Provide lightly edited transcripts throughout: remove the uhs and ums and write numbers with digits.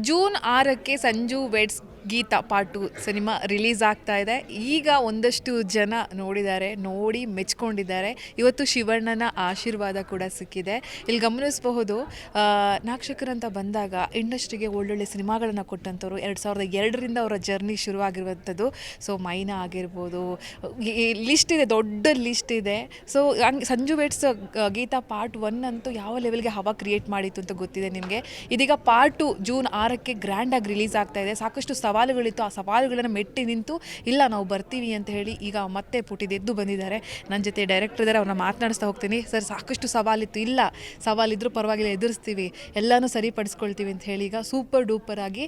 June 6ಕ್ಕೆ Sanju weds Geetha part 2 cinema release ಆಗ್ತಾ ಇದೆ. ಈಗ ಒಂದಷ್ಟು ಜನ ನೋಡಿ ಮೆಚ್ಕೊಂಡಿದ್ದಾರೆ. ಇವತ್ತು ಶಿವಣ್ಣನ ಆಶೀರ್ವಾದ ಕೂಡ ಸಿಕ್ಕಿದೆ. ಇಲ್ಲಿ ಗಮನಿಸಬಹುದು, ನಾಕ್ಷಕರು ಅಂತ ಬಂದಾಗ ಇಂಡಸ್ಟ್ರಿಗೆ ಒಳ್ಳೊಳ್ಳೆ ಸಿನಿಮಾಗಳನ್ನು ಕೊಟ್ಟಂಥವ್ರು. 2002ರಿಂದ ಅವರ ಜರ್ನಿ ಶುರುವಾಗಿರುವಂಥದ್ದು. ಸೊ ಮೈನಾ ಆಗಿರ್ಬೋದು, ಲಿಸ್ಟ್ ಇದೆ, ದೊಡ್ಡ ಲಿಸ್ಟ್ ಇದೆ. So Sanju weds Geetha part 1 ಅಂತೂ ಯಾವ ಲೆವೆಲ್ಗೆ ಹವಾ ಕ್ರಿಯೇಟ್ ಮಾಡಿತ್ತು ಅಂತ ಗೊತ್ತಿದೆ ನಿಮಗೆ. ಇದೀಗ ಪಾರ್ಟ್ 2 ಜೂನ್ 6ಕ್ಕೆ ಗ್ರ್ಯಾಂಡಾಗಿ ರಿಲೀಸ್ ಆಗ್ತಾ ಇದೆ. ಸಾಕಷ್ಟು ಸವಾಲುಗಳಿತ್ತು, ಆ ಸವಾಲುಗಳನ್ನು ಮೆಟ್ಟಿ ನಿಂತು ಇಲ್ಲ ನಾವು ಬರ್ತೀವಿ ಅಂತ ಹೇಳಿ ಈಗ ಮತ್ತೆ ಪುಟಿದೆದ್ದು ಬಂದಿದ್ದಾರೆ. ನನ್ನ ಜೊತೆ ಡೈರೆಕ್ಟರ್ ಇದ್ದಾರೆ, ಅವ್ರನ್ನ ಮಾತನಾಡಿಸ್ತಾ ಹೋಗ್ತೀನಿ. ಸರ್, ಸಾಕಷ್ಟು ಸವಾಲಿತ್ತು. ಇಲ್ಲ, ಸವಾಲಿದ್ರೂ ಪರವಾಗಿಲ್ಲ, ಎದುರಿಸ್ತೀವಿ, ಎಲ್ಲನೂ ಸರಿಪಡಿಸ್ಕೊಳ್ತೀವಿ ಅಂತ ಹೇಳಿ ಈಗ ಸೂಪರ್ ಡೂಪರ್ ಆಗಿ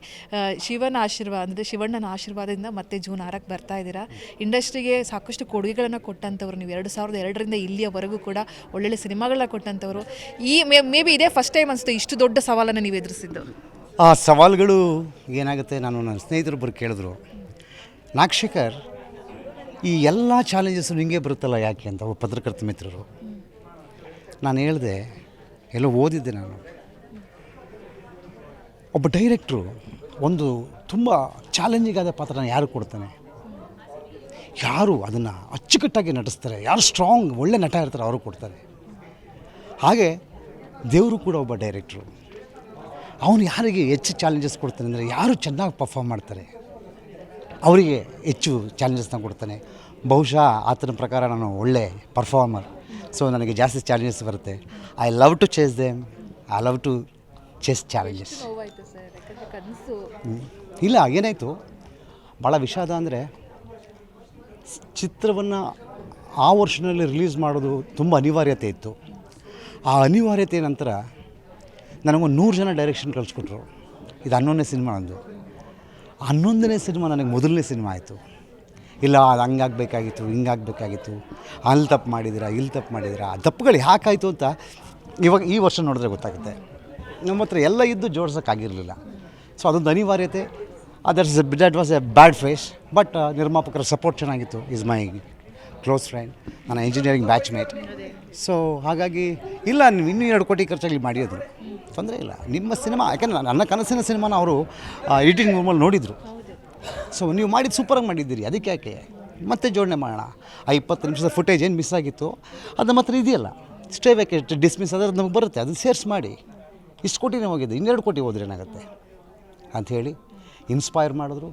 ಶಿವಣ್ಣನ ಆಶೀರ್ವಾದದಿಂದ ಮತ್ತೆ ಜೂನ್ 6ಕ್ಕೆ ಬರ್ತಾ ಇದ್ದೀರಾ. ಇಂಡಸ್ಟ್ರಿಗೆ ಸಾಕಷ್ಟು ಕೊಡುಗೆಗಳನ್ನು ಕೊಟ್ಟಂಥವ್ರು ನೀವು. 2002ರಿಂದ ಇಲ್ಲಿಯವರೆಗೂ ಕೂಡ ಒಳ್ಳೊಳ್ಳೆ ಸಿನಿಮಾಗಳನ್ನ ಕೊಟ್ಟಂಥವ್ರು. ಈ ಮೇ ಬಿ ಇದೇ ಫಸ್ಟ್ ಟೈಮ್ ಅನಿಸುತ್ತೆ ಇಷ್ಟು ದೊಡ್ಡ ಸವಾಲನ್ನು ನೀವು ಎದುರಿಸಿದ್ದು. ಆ ಸವಾಲುಗಳು ಏನಾಗುತ್ತೆ, ನಾನು ನನ್ನ ಸ್ನೇಹಿತರೊಬ್ಬರು ಕೇಳಿದ್ರು, ನಾಕ್ಷಕರ್ ಈ ಎಲ್ಲ ಚಾಲೆಂಜಸ್ಸು ನಿಮಗೆ ಬರುತ್ತಲ್ಲ ಯಾಕೆ ಅಂತ, ಪತ್ರಕರ್ತ ಮಿತ್ರರು. ನಾನು ಹೇಳಿದೆ, ಎಲ್ಲೋ ಓದಿದ್ದೆ ನಾನು, ಒಬ್ಬ ಡೈರೆಕ್ಟ್ರು ಒಂದು ತುಂಬ ಚಾಲೆಂಜಿಂಗ್ ಆದ ಪಾತ್ರನ ಯಾರು ಕೊಡ್ತಾನೆ, ಯಾರು ಅದನ್ನು ಅಚ್ಚುಕಟ್ಟಾಗಿ ನಟಿಸ್ತಾರೆ, ಯಾರು ಸ್ಟ್ರಾಂಗ್ ಒಳ್ಳೆ ನಟ ಇರ್ತಾರೆ ಅವರು ಕೊಡ್ತಾರೆ. ಹಾಗೆ ದೇವರು ಕೂಡ ಒಬ್ಬ ಡೈರೆಕ್ಟ್ರು. ಅವನು ಯಾರಿಗೆ ಹೆಚ್ಚು ಚಾಲೆಂಜಸ್ ಕೊಡ್ತಾನೆ ಅಂದರೆ, ಯಾರು ಚೆನ್ನಾಗಿ ಪರ್ಫಾರ್ಮ್ ಮಾಡ್ತಾರೆ ಅವರಿಗೆ ಹೆಚ್ಚು ಚಾಲೆಂಜಸ್ನ ಕೊಡ್ತಾನೆ. ಬಹುಶಃ ಆತನ ಪ್ರಕಾರ ನಾನು ಒಳ್ಳೆ ಪರ್ಫಾರ್ಮರ್, ಸೊ ನನಗೆ ಜಾಸ್ತಿ ಚಾಲೆಂಜಸ್ ಬರುತ್ತೆ. I love to chase them, I love to chase challenges. ಇಲ್ಲ, ಏನಾಯಿತು, ಭಾಳ ವಿಷಾದ ಅಂದರೆ ಚಿತ್ರವನ್ನು ಆ ವರ್ಷದಲ್ಲಿ ರಿಲೀಸ್ ಮಾಡೋದು ತುಂಬ ಅನಿವಾರ್ಯತೆ ಇತ್ತು. ಆ ಅನಿವಾರ್ಯತೆ ನಂತರ ನನಗೊಂದು 100 ಜನ ಡೈರೆಕ್ಷನ್ ಕಳಿಸ್ಕೊಟ್ರು. ಇದು 11ನೇ ಸಿನಿಮಾ. 11ನೇ ಸಿನಿಮಾ ನನಗೆ ಮೊದಲನೇ ಸಿನಿಮಾ ಆಯಿತು. ಇಲ್ಲ, ಅದು ಹಂಗಾಗಬೇಕಾಗಿತ್ತು, ಹಿಂಗಾಗಬೇಕಾಗಿತ್ತು, ಅಲ್ಲಿ ತಪ್ಪು ಮಾಡಿದ್ದೀರಾ, ಇಲ್ಲಿ ತಪ್ಪು ಮಾಡಿದ್ದೀರಾ, ಆ ತಪ್ಪುಗಳು ಯಾಕಾಯಿತು ಅಂತ ಇವಾಗ ಈ ವರ್ಷ ನೋಡಿದ್ರೆ ಗೊತ್ತಾಗುತ್ತೆ. ನಮ್ಮ ಹತ್ರ ಎಲ್ಲ ಇದ್ದು ಜೋಡ್ಸೋಕ್ಕಾಗಿರಲಿಲ್ಲ. ಸೊ ಅದೊಂದು ಅನಿವಾರ್ಯತೆ. That was a bad phase. But ನಿರ್ಮಾಪಕರ ಸಪೋರ್ಟ್ ಚೆನ್ನಾಗಿತ್ತು. ಈಸ್ ಮೈ ಕ್ಲೋಸ್ ಫ್ರೆಂಡ್, ನನ್ನ ಇಂಜಿನಿಯರಿಂಗ್ ಬ್ಯಾಚ್ಮೇಟ್. ಸೊ ಹಾಗಾಗಿ ಇಲ್ಲ, ನೀವು ಇನ್ನೂ 2 ಕೋಟಿ ಖರ್ಚಾಗಲಿ ಮಾಡಿಯೋದು ತೊಂದರೆ ಇಲ್ಲ. ನಿಮ್ಮ ಸಿನಿಮಾ, ಯಾಕೆಂದರೆ ನನ್ನ ಕನಸಿನ ಸಿನಿಮಾನ ಅವರು ಎಡಿಟಿಂಗ್ ರೂಮಲ್ಲಿ ನೋಡಿದರು. ಸೊ ನೀವು ಮಾಡಿದ್ದು ಸೂಪರಾಗಿ ಮಾಡಿದ್ದೀರಿ, ಅದಕ್ಕೆ ಯಾಕೆ ಮತ್ತೆ ಜೋಡಣೆ ಮಾಡೋಣ. ಆ 20 ನಿಮಿಷದ ಫುಟೇಜ್ ಏನು ಮಿಸ್ ಆಗಿತ್ತು ಅದು ಮಾತ್ರ ಇದೆಯಲ್ಲ, ಸ್ಟೇ ವೇಕೆಟ್ ಡಿಸ್ಮಿಸ್ ಅದ್ರದ್ದು ನಮಗೆ ಬರುತ್ತೆ, ಅದನ್ನು ಸೇರ್ಸ್ ಮಾಡಿ. ಇಷ್ಟು ಕೋಟಿನೇ ಹೋಗಿದೆ, 2 ಕೋಟಿ ಹೋದ್ರೆ ಏನಾಗುತ್ತೆ ಅಂಥೇಳಿ ಇನ್ಸ್ಪೈರ್ ಮಾಡಿದ್ರು.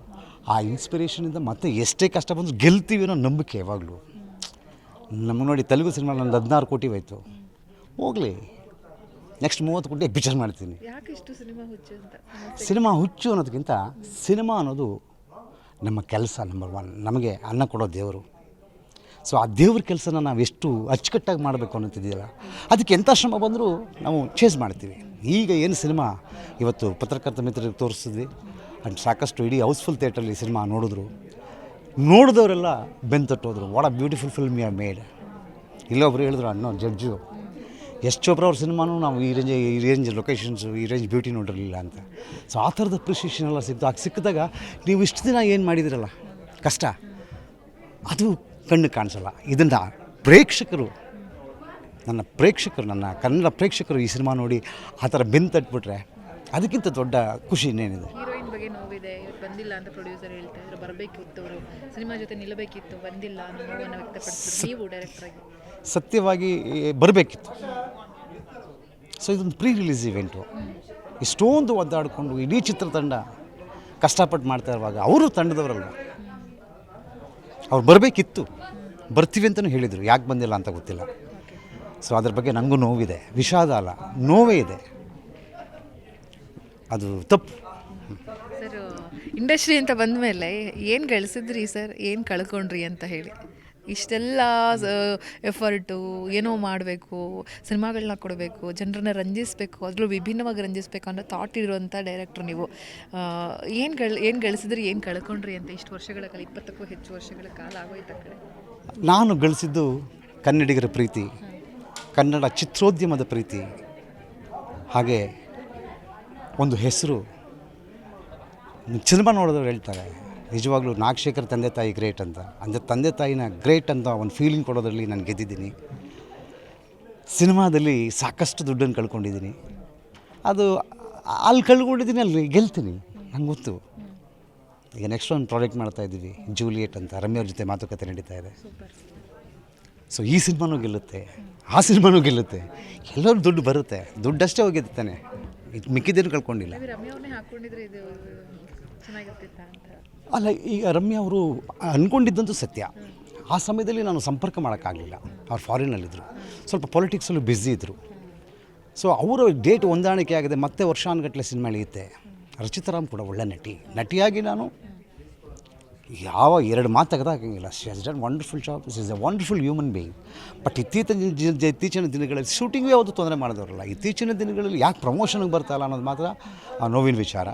ಆ ಇನ್ಸ್ಪಿರೇಷನಿಂದ ಮತ್ತೆ ಎಷ್ಟೇ ಕಷ್ಟ ಬಂದರೂ ಗೆಲ್ತೀವಿ ಅನ್ನೋ ನಂಬಿಕೆ ಯಾವಾಗಲೂ ನಮಗೆ. ನೋಡಿ, ತೆಲುಗು ಸಿನಿಮಾ ನಂದು 16 ಕೋಟಿ ಹೋಯ್ತು, ಹೋಗಲಿ, ನೆಕ್ಸ್ಟ್ 30 ಕೋಟಿ ಪಿಕ್ಚರ್ ಮಾಡ್ತೀನಿ. ಸಿನಿಮಾ ಹುಚ್ಚು ಅನ್ನೋದಕ್ಕಿಂತ ಸಿನಿಮಾ ಅನ್ನೋದು ನಮ್ಮ ಕೆಲಸ ನಂಬರ್ 1. ನಮಗೆ ಅನ್ನ ಕೊಡೋ ದೇವರು. ಸೊ ಆ ದೇವ್ರ ಕೆಲಸನ ನಾವು ಎಷ್ಟು ಅಚ್ಚುಕಟ್ಟಾಗಿ ಮಾಡಬೇಕು ಅನ್ನೋತಿದೆಯಲ್ಲ, ಅದಕ್ಕೆ ಎಂಥ ಶ್ರಮ ಬಂದರೂ ನಾವು ಚೇಸ್ ಮಾಡ್ತೀವಿ. ಈಗ ಏನು ಸಿನಿಮಾ ಇವತ್ತು ಪತ್ರಕರ್ತ ಮಿತ್ರರಿಗೆ ತೋರಿಸಿದ್ವಿ, ಆ್ಯಂಡ್ ಸಾಕಷ್ಟು ಇಡೀ ಹೌಸ್ಫುಲ್ ಥಿಯೇಟ್ರಲ್ಲಿ ಸಿನಿಮಾ ನೋಡಿದವರೆಲ್ಲ ಬೆಂತಟ್ಟೋದ್ರು. What a beautiful film you have made. ಇಲ್ಲೊಬ್ರು ಹೇಳಿದ್ರು, ಅನ್ನೋ ಜಡ್ಜು, ಎಷ್ಟು ಚೋಪ್ರ ಅವ್ರ ಸಿನಿಮಾನು ನಾವು ಈ ರೇಂಜ್ ಲೊಕೇಶನ್ಸು, ಈ ರೇಂಜ್ ಬ್ಯೂಟಿ ನೋಡಿರಲಿಲ್ಲ ಅಂತ. ಸೊ ಆ ಥರದ ಅಪ್ರಿಷಿಯೇಷನ್ ಎಲ್ಲ ಸಿಕ್ತು. ಆಗ ಸಿಕ್ಕಿದಾಗ ನೀವು ಇಷ್ಟು ದಿನ ಏನು ಮಾಡಿದಿರಲ್ಲ ಕಷ್ಟ, ಅದು ಕಣ್ಣು ಕಾಣಿಸಲ್ಲ. ಇದನ್ನು ನನ್ನ ಕನ್ನಡ ಪ್ರೇಕ್ಷಕರು ಈ ಸಿನಿಮಾ ನೋಡಿ ಆ ಥರ ಬೆಂತಟ್ಬಿಟ್ರೆ ಅದಕ್ಕಿಂತ ದೊಡ್ಡ ಖುಷಿ ಇನ್ನೇನಿದೆ. ಹೀರೋಯಿನ್ ಬಗ್ಗೆ ನೋವಿದೆ, ಇವತ್ತು ಬಂದಿಲ್ಲ ಅಂತ ಪ್ರೊಡ್ಯೂಸರ್ ಹೇಳ್ತಾ ಇದ್ರು. ಬರಬೇಕಿತ್ತು, ಅವರು ಸಿನಿಮಾ ಜೊತೆ ನಿಲ್ಲಬೇಕಿತ್ತು, ಬಂದಿಲ್ಲ ಅನ್ನೋ ನೋವನ್ನು ವ್ಯಕ್ತಪಡಿಸಿದ್ರು. ನೀವು ಡೈರೆಕ್ಟರ್ ಆಗಿ ಸತ್ಯವಾಗಿ ಬರಬೇಕಿತ್ತು. ಸೊ ಇದೊಂದು ಪ್ರೀ ರಿಲೀಸ್ ಇವೆಂಟು. ಇಷ್ಟೊಂದು ಒದ್ದಾಡಿಕೊಂಡು ಇಡೀ ಚಿತ್ರತಂಡ ಕಷ್ಟಪಟ್ಟು ಮಾಡ್ತಾ ಇರುವಾಗ ಅವರು ತಂಡದವರಲ್ಲ, ಅವ್ರು ಬರಬೇಕಿತ್ತು. ಬರ್ತೀವಿ ಅಂತಲೂ ಹೇಳಿದರು, ಯಾಕೆ ಬಂದಿಲ್ಲ ಅಂತ ಗೊತ್ತಿಲ್ಲ. ಸೊ ಅದ್ರ ಬಗ್ಗೆ ನನಗೂ ನೋವಿದೆ, ವಿಷಾದ ಅಲ್ಲ, ನೋವೇ ಇದೆ. ಅದು ತಪ್ಪು. ಸರ್, ಇಂಡಸ್ಟ್ರಿ ಅಂತ ಬಂದ ಮೇಲೆ ಏನು ಗಳಿಸಿದ್ರಿ ಸರ್, ಏನು ಕಳ್ಕೊಂಡ್ರಿ ಅಂತ ಹೇಳಿ? ಇಷ್ಟೆಲ್ಲ ಎಫರ್ಟು, ಏನೋ ಮಾಡಬೇಕು, ಸಿನಿಮಾಗಳನ್ನ ಕೊಡಬೇಕು, ಜನರನ್ನ ರಂಜಿಸಬೇಕು, ಅದರಲ್ಲೂ ವಿಭಿನ್ನವಾಗಿ ರಂಜಿಸಬೇಕು ಅನ್ನೋ ಥಾಟ್ ಇರುವಂಥ ಡೈರೆಕ್ಟ್ರು ನೀವು. ಏನು ಗಳಿಸಿದ್ರಿ, ಏನು ಕಳ್ಕೊಂಡ್ರಿ ಅಂತ ಇಷ್ಟು ವರ್ಷಗಳ ಕಾಲ, 20ಕ್ಕೂ ಹೆಚ್ಚು ವರ್ಷಗಳ ಕಾಲ ಆಗೋಯ್ತು ಆ ಕಡೆ. ನಾನು ಗಳಿಸಿದ್ದು ಕನ್ನಡಿಗರ ಪ್ರೀತಿ, ಕನ್ನಡ ಚಿತ್ರೋದ್ಯಮದ ಪ್ರೀತಿ, ಹಾಗೆ ಒಂದು ಹೆಸರು. ಸಿನಿಮಾ ನೋಡಿದವ್ರು ಹೇಳ್ತಾರೆ, ನಿಜವಾಗ್ಲೂ ನಾಗಶೇಖರ್ ತಂದೆ ತಾಯಿ ಗ್ರೇಟ್ ಅಂತ. ಅಂದರೆ ತಂದೆ ತಾಯಿನ ಗ್ರೇಟ್ ಅಂತ ಒಂದು ಫೀಲಿಂಗ್ ಕೊಡೋದ್ರಲ್ಲಿ ನಾನು ಗೆದ್ದಿದ್ದೀನಿ. ಸಿನಿಮಾದಲ್ಲಿ ಸಾಕಷ್ಟು ದುಡ್ಡನ್ನು ಕಳ್ಕೊಂಡಿದ್ದೀನಿ. ಅದು ಅಲ್ಲಿ ಕಳ್ಕೊಂಡಿದ್ದೀನಿ, ಅಲ್ಲಿ ಗೆಲ್ತೀನಿ, ನಂಗೆ ಗೊತ್ತು. ಈಗ ನೆಕ್ಸ್ಟ್ ಒಂದು ಪ್ರಾಜೆಕ್ಟ್ ಮಾಡ್ತಾಯಿದ್ದೀವಿ, ಜೂಲಿಯೆಟ್ ಅಂತ, ರಮ್ಯ ಅವ್ರ ಜೊತೆ ಮಾತುಕತೆ ನಡೀತಾ ಇದೆ. ಸೊ ಈ ಸಿನಿಮಾನೂ ಗೆಲ್ಲುತ್ತೆ, ಆ ಸಿನಿಮಾನೂ ಗೆಲ್ಲುತ್ತೆ, ಎಲ್ಲರೂ ದುಡ್ಡು ಬರುತ್ತೆ, ದುಡ್ಡಷ್ಟೇ ಹೋಗಿದೆ ತಾನೆ, ಮಿಕ್ಕಿದ್ದೇನು ಕಳ್ಕೊಂಡಿಲ್ಲ. ಅಲ್ಲ, ಈಗ ರಮ್ಯಾ ಅವರು ಅಂದ್ಕೊಂಡಿದ್ದಂತೂ ಸತ್ಯ. ಆ ಸಮಯದಲ್ಲಿ ನಾನು ಸಂಪರ್ಕ ಮಾಡೋಕ್ಕಾಗಲಿಲ್ಲ, ಅವ್ರು ಫಾರಿನಲ್ಲಿದ್ದರು, ಸ್ವಲ್ಪ ಪೊಲಿಟಿಕ್ಸಲ್ಲೂ ಬ್ಯುಸಿ ಇದ್ದರು. ಸೊ ಅವರ ಡೇಟ್ ಹೊಂದಾಣಿಕೆ ಆಗಿದೆ, ಮತ್ತೆ ವರ್ಷಾನುಗಟ್ಟಲೆ ಸಿನಿಮಾ ಇಳಿಯುತ್ತೆ. ರಚಿತಾರಾಮ್ ಕೂಡ ಒಳ್ಳೆ ನಟಿಯಾಗಿ ನಾನು ಯಾವ ಎರಡು ಮಾತು ತೆಗೆದಾಕಂಗಿಲ್ಲ. She has done wonderful job, she is a wonderful human being. But ಇತ್ತೀಚಿನ ದಿನಗಳಲ್ಲಿ ಶೂಟಿಂಗೇ ಯಾವುದು ತೊಂದರೆ ಮಾಡಿದವರಲ್ಲ, ಇತ್ತೀಚಿನ ದಿನಗಳಲ್ಲಿ ಯಾಕೆ ಪ್ರಮೋಷನ್ಗೆ ಬರ್ತಾಯಿಲ್ಲ ಅನ್ನೋದು ಮಾತ್ರ ಆ ನೋವಿನ ವಿಚಾರ.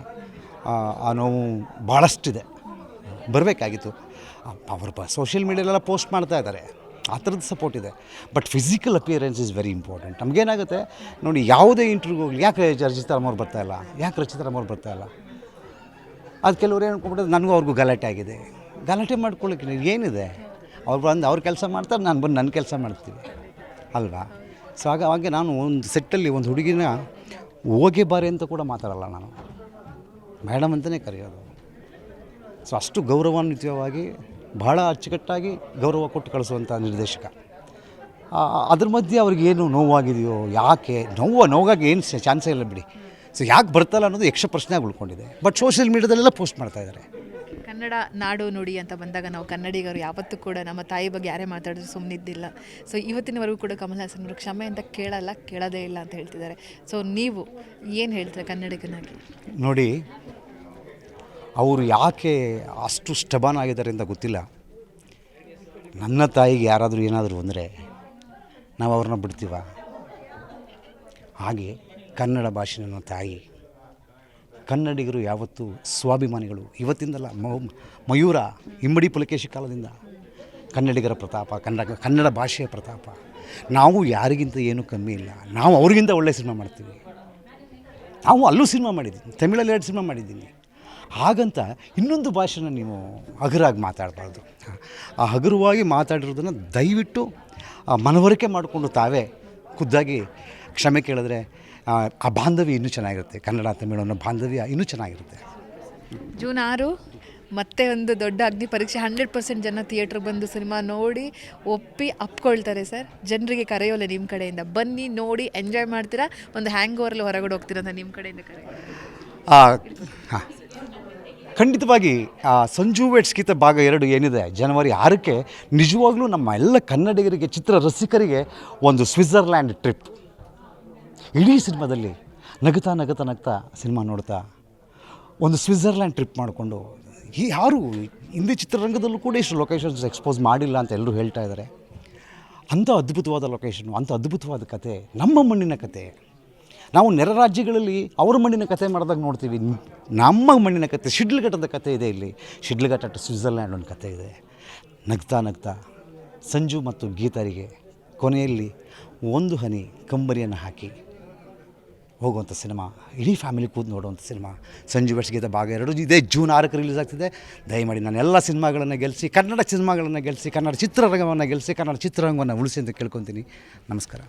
ಆ ನೋವು ಭಾಳಷ್ಟಿದೆ, ಬರಬೇಕಾಗಿತ್ತು. ಅವರು ಸೋಷಿಯಲ್ ಮೀಡಿಯಲ್ಲೆಲ್ಲ ಪೋಸ್ಟ್ ಮಾಡ್ತಾ ಇದ್ದಾರೆ, ಆ ಥರದ್ದು ಸಪೋರ್ಟ್ ಇದೆ. But physical appearance is very important. ನಮಗೇನಾಗುತ್ತೆ ನೋಡಿ, ಯಾವುದೇ ಇಂಟರ್ವ್ಯೂಗೆ ಹೋಗಲಿ, ಯಾಕೆ ರಚಿತಾರಾಮ್ ಅವ್ರು ಬರ್ತಾಯಿಲ್ಲ, ಯಾಕೆ ರಚಿತಾರಾಮ್ ಅವ್ರು ಬರ್ತಾಯಿಲ್ಲ, ಅದು ಕೆಲವ್ರು ಏನು ಅನ್ಕೊಂಡ್ಬಿಟ್ಟು ನನಗೂ ಅವ್ರಿಗೂ ಗಲಾಟೆ ಆಗಿದೆ. ಗಲಾಟೆ ಮಾಡ್ಕೊಳ್ಳೋಕೆ ಏನಿದೆ, ಅವ್ರು ಬಂದು ಅವ್ರ ಕೆಲಸ ಮಾಡ್ತಾರೆ, ನಾನು ಬಂದು ನನ್ನ ಕೆಲಸ ಮಾಡ್ತೀವಿ ಅಲ್ವಾ. ಸೊ ಹಾಗೆ ನಾನು ಒಂದು ಸೆಟ್ಟಲ್ಲಿ ಒಂದು ಹುಡುಗಿನ ಹೋಗೇ ಬಾರೆ ಅಂತ ಕೂಡ ಮಾತಾಡಲ್ಲ, ನಾನು ಮೇಡಮ್ ಅಂತಲೇ ಕರೆಯೋದು. ಸೊ ಅಷ್ಟು ಗೌರವಾನ್ವಿತವಾಗಿ, ಬಹಳ ಅಚ್ಚುಕಟ್ಟಾಗಿ ಗೌರವ ಕೊಟ್ಟು ಕಳಿಸುವಂಥ ನಿರ್ದೇಶಕ. ಅದ್ರ ಮಧ್ಯೆ ಅವ್ರಿಗೇನು ನೋವಾಗಿದೆಯೋ, ಯಾಕೆ ನೋವಾಗಿ ಏನು ಚಾನ್ಸೇ ಇಲ್ಲ ಬಿಡಿ. ಸೊ ಯಾಕೆ ಬರ್ತಾಯಿಲ್ಲ ಅನ್ನೋದು ಯಕ್ಷ ಪ್ರಶ್ನೆಯಾಗಿ ಉಳ್ಕೊಂಡಿದೆ. ಬಟ್ ಸೋಷಿಯಲ್ ಮೀಡ್ಯಾದಲ್ಲೆಲ್ಲ ಪೋಸ್ಟ್ ಮಾಡ್ತಾಯಿದ್ದಾರೆ. ಕನ್ನಡ ನಾಡು ನುಡಿ ಅಂತ ಬಂದಾಗ ನಾವು ಕನ್ನಡಿಗರು ಯಾವತ್ತೂ ಕೂಡ ನಮ್ಮ ತಾಯಿ ಬಗ್ಗೆ ಯಾರೇ ಮಾತಾಡಿದ್ರು ಸುಮ್ಮನಿದ್ದಿಲ್ಲ. ಸೊ ಇವತ್ತಿನವರೆಗೂ ಕೂಡ ಕಮಲ್ ಹಾಸನ್ ಅವರು ಕ್ಷಮೆ ಅಂತ ಕೇಳೋದೇ ಇಲ್ಲ ಅಂತ ಹೇಳ್ತಿದ್ದಾರೆ. ಸೊ ನೀವು ಏನು ಹೇಳ್ತೀರಾ ಕನ್ನಡಿಗನಾಗಿ? ನೋಡಿ, ಅವರು ಯಾಕೆ ಅಷ್ಟು ಸ್ಟಬನ್ ಆಗಿದ್ದಾರೆ ಅಂತ ಗೊತ್ತಿಲ್ಲ. ನನ್ನ ತಾಯಿಗೆ ಯಾರಾದರೂ ಏನಾದರೂ ಅಂದರೆ ನಾವು ಅವ್ರನ್ನ ಬಿಡ್ತೀವ? ಹಾಗೆ ಕನ್ನಡ ಭಾಷೆ ನನ್ನ ತಾಯಿ. ಕನ್ನಡಿಗರು ಯಾವತ್ತೂ ಸ್ವಾಭಿಮಾನಿಗಳು. ಇವತ್ತಿಂದಲ್ಲ, ಮಯೂರ ಇಮ್ಮಡಿ ಪುಲಕೇಶಿ ಕಾಲದಿಂದ ಕನ್ನಡಿಗರ ಪ್ರತಾಪ, ಕನ್ನಡ ಭಾಷೆಯ ಪ್ರತಾಪ. ನಾವು ಯಾರಿಗಿಂತ ಏನೂ ಕಮ್ಮಿ ಇಲ್ಲ, ನಾವು ಅವ್ರಿಗಿಂತ ಒಳ್ಳೆಯ ಸಿನಿಮಾ ಮಾಡ್ತೀವಿ. ನಾವು ಅಲ್ಲೂ ಸಿನಿಮಾ ಮಾಡಿದ್ದೀನಿ, ತಮಿಳಲ್ಲಿ 2 ಸಿನಿಮಾ ಮಾಡಿದ್ದೀನಿ. ಹಾಗಂತ ಇನ್ನೊಂದು ಭಾಷೆನ ನೀವು ಹಗುರಾಗಿ ಮಾತಾಡಬಾರ್ದು. ಆ ಹಗುರವಾಗಿ ಮಾತಾಡಿರೋದನ್ನು ದಯವಿಟ್ಟು ಮನವರಿಕೆ ಮಾಡಿಕೊಂಡು ತಾವೇ ಖುದ್ದಾಗಿ ಕ್ಷಮೆ ಕೇಳಿದ್ರೆ ಆ ಬಾಂಧವ್ಯ ಇನ್ನೂ ಚೆನ್ನಾಗಿರುತ್ತೆ. ಕನ್ನಡ ತಮಿಳು ಅನ್ನೋ ಬಾಂಧವ್ಯ ಇನ್ನೂ ಚೆನ್ನಾಗಿರುತ್ತೆ. ಜೂನ್ 6 ಮತ್ತೆ ಒಂದು ದೊಡ್ಡ ಅಗ್ನಿ ಪರೀಕ್ಷೆ. 100% ಜನ ಥಿಯೇಟ್ರಿಗೆ ಬಂದು ಸಿನಿಮಾ ನೋಡಿ ಅಪ್ಕೊಳ್ತಾರೆ ಸರ್. ಜನರಿಗೆ ಕರೆಯೋಲ್ಲ ನಿಮ್ಮ ಕಡೆಯಿಂದ, ಬನ್ನಿ ನೋಡಿ ಎಂಜಾಯ್ ಮಾಡ್ತೀರಾ, ಒಂದು ಹ್ಯಾಂಗ್ ಓವರಲ್ಲಿ ಹೊರಗಡೆ ಹೋಗ್ತೀರಾ ಅಂತ ನಿಮ್ಮ ಕಡೆಯಿಂದ ಕರೆ. ಹಾಂ, ಖಂಡಿತವಾಗಿ ಸಂಜು ವೆಡ್ಸ್ ಗೀತ ಭಾಗ 2 ಏನಿದೆ ಜನವರಿ 6ಕ್ಕೆ ನಿಜವಾಗ್ಲೂ ನಮ್ಮ ಎಲ್ಲ ಕನ್ನಡಿಗರಿಗೆ, ಚಿತ್ರ ರಸಿಕರಿಗೆ ಒಂದು ಸ್ವಿಟ್ಜರ್ಲ್ಯಾಂಡ್ ಟ್ರಿಪ್. ಇಡೀ ಸಿನಿಮಾದಲ್ಲಿ ನಗ್ತಾ ಸಿನಿಮಾ ನೋಡ್ತಾ ಒಂದು ಸ್ವಿಟ್ಜರ್ಲ್ಯಾಂಡ್ ಟ್ರಿಪ್ ಮಾಡಿಕೊಂಡು, ಯಾರು ಹಿಂದಿ ಚಿತ್ರರಂಗದಲ್ಲೂ ಕೂಡ ಇಷ್ಟು ಲೊಕೇಶನ್ಸ್ ಎಕ್ಸ್ಪೋಸ್ ಮಾಡಿಲ್ಲ ಅಂತ ಎಲ್ಲರೂ ಹೇಳ್ತಾ ಇದ್ದಾರೆ. ಅಂಥ ಅದ್ಭುತವಾದ ಲೊಕೇಶನು, ಅಂಥ ಅದ್ಭುತವಾದ ಕತೆ, ನಮ್ಮ ಮಣ್ಣಿನ ಕತೆ. ನಾವು ನೆರೆ ರಾಜ್ಯಗಳಲ್ಲಿ ಅವ್ರ ಮಣ್ಣಿನ ಕತೆ ಮಾಡಿದಾಗ ನೋಡ್ತೀವಿ, ನಮ್ಮ ಮಣ್ಣಿನ ಕತೆ, ಶಿಡ್ಲಘಟ್ಟದ ಕತೆ ಇದೆ ಇಲ್ಲಿ. ಶಿಡ್ಲಘಟ್ಟ ಟು ಸ್ವಿಟ್ಜರ್ಲ್ಯಾಂಡ್ ಒಂದು ಕತೆ ಇದೆ. ನಗ್ತಾ ಸಂಜು ಮತ್ತು ಗೀತಾರಿಗೆ ಕೊನೆಯಲ್ಲಿ ಒಂದು ಹನಿ ಕಂಬರಿಯನ್ನು ಹಾಕಿ ಹೋಗುವಂಥ ಸಿನಿಮಾ, ಇಡೀ ಫ್ಯಾಮಿಲಿ ಕೂತು ನೋಡುವಂಥ ಸಿನಿಮಾ ಸಂಜು ವೆಡ್ಸ್ ಗೀತ ಭಾಗ 2 ಇದೇ ಜೂನ್ 6ಕ್ಕೆ ರಿಲೀಸ್ ಆಗ್ತಿದೆ. ದಯಮಾಡಿ ನಾನು ಎಲ್ಲ ಸಿನಿಮಾಗಳನ್ನು ಗೆಲ್ಲಿಸಿ, ಕನ್ನಡ ಸಿನಿಮಾಗಳನ್ನು ಗೆಲ್ಲಿಸಿ, ಕನ್ನಡ ಚಿತ್ರರಂಗವನ್ನು ಗೆಲ್ಲಿಸಿ, ಕನ್ನಡ ಚಿತ್ರರಂಗವನ್ನು ಉಳಿಸಿ ಅಂತ ಕೇಳ್ಕೊತೀನಿ. ನಮಸ್ಕಾರ.